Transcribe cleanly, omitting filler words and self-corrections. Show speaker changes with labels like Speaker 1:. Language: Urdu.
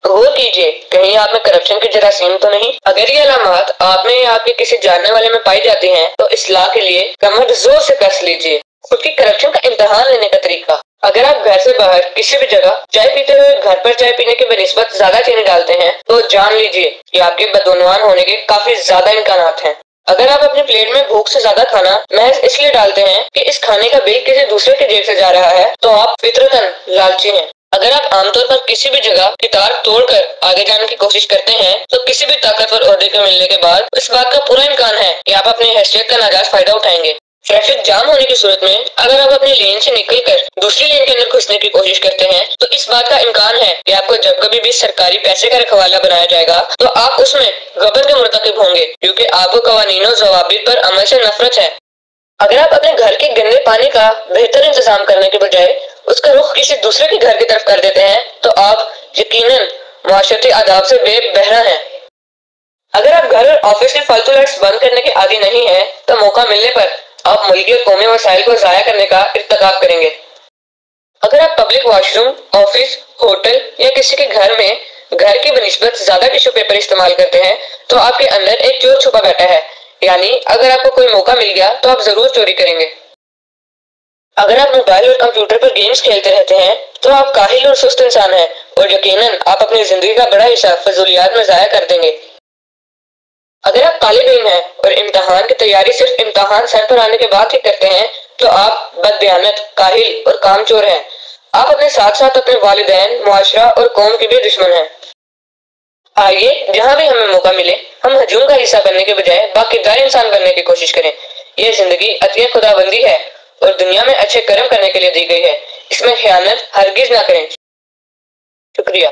Speaker 1: غور کیجیے کہیں آپ میں کرپشن کی جراثیم تو نہیں۔ اگر یہ علامات آپ میں یا آپ کے کسی جاننے والے میں پائی جاتی ہیں تو اصلاح کے لیے کمر زور سے کس لیجیے۔ خود کی کرپشن کا امتحان لینے کا طریقہ: اگر آپ گھر سے باہر کسی بھی جگہ چائے پیتے ہوئے گھر پر چائے پینے کے بنسبت زیادہ چینی ڈالتے ہیں تو جان لیجیے کہ آپ کے بدعنوان ہونے کے کافی زیادہ امکانات ہیں۔ اگر آپ اپنی پلیٹ میں بھوک سے زیادہ کھانا محض اس لیے ڈالتے ہیں کہ اس کھانے کا بل کسی دوسرے کے جیب سے جا رہا ہے تو آپ فطرتاً لالچی ہیں۔ اگر آپ عام طور پر کسی بھی جگہ کتار توڑ کر آگے جانے کی کوشش کرتے ہیں تو کسی بھی طاقتور عہدے کے ملنے کے بعد اس بات کا پورا امکان ہے کہ آپ اپنی حیثیت کا ناجائز فائدہ اٹھائیں گے۔ ٹریفک جام ہونے کی صورت میں اگر آپ اپنی لین سے نکل کر دوسری لین کے اندر گھسنے کی کوشش کرتے ہیں تو اس بات کا امکان ہے کہ آپ کو جب کبھی بھی سرکاری پیسے کا رکھوالا بنایا جائے گا تو آپ اس میں غبن کے مرتکب ہوں گے، کیونکہ آپ کو قوانین و ضوابط پر عمل سے نفرت ہے۔ اگر آپ اپنے گھر کے گندے پانی کا بہتر انتظام کرنے کے بجائے اس کا رخ کسی دوسرے کے گھر کی طرف کر دیتے ہیں تو آپ یقیناً معاشرتی آداب سے بے بہرا ہیں۔ اگر آپ گھر اور آفس کے فالتو لائٹس بند کرنے کے عادی نہیں ہیں تو موقع ملنے پر آپ ملکی اور قومی وسائل کو ضائع کرنے کا ارتکاب کریں گے۔ اگر آپ public wash room, office, hotel یا کسی کے گھر میں گھر کی بنسبت زیادہ ٹیشو پیپر استعمال کرتے ہیں تو آپ کے اندر ایک چور چھپا بیٹھا ہے، یعنی اگر آپ کو کوئی موقع مل گیا تو آپ ضرور چوری کریں گے۔ اگر آپ موبائل اور کمپیوٹر پر گیمز کھیلتے رہتے ہیں تو آپ کاہل اور سست انسان ہیں اور یقیناً آپ اپنی زندگی کا بڑا حصہ فضولیات میں ضائع کر دیں گے۔ اگر آپ طالب علم ہیں اور امتحان کی تیاری صرف امتحان سر پر آنے کے بعد ہی کرتے ہیں تو آپ بددیانت، کاہل اور کامچور ہیں۔ آپ اپنے ساتھ ساتھ اپنے والدین، معاشرہ اور قوم کے بھی دشمن ہیں۔ آئیے جہاں بھی ہمیں موقع ملے ہم ہجوم کا حصہ بننے کے بجائے باکردار انسان بننے کی کوشش کریں۔ یہ زندگی عطیہ خداوندی ہے اور دنیا میں اچھے کرم کرنے کے لیے دی گئی ہے، اس میں خیانت ہرگز نہ کریں۔ شکریہ۔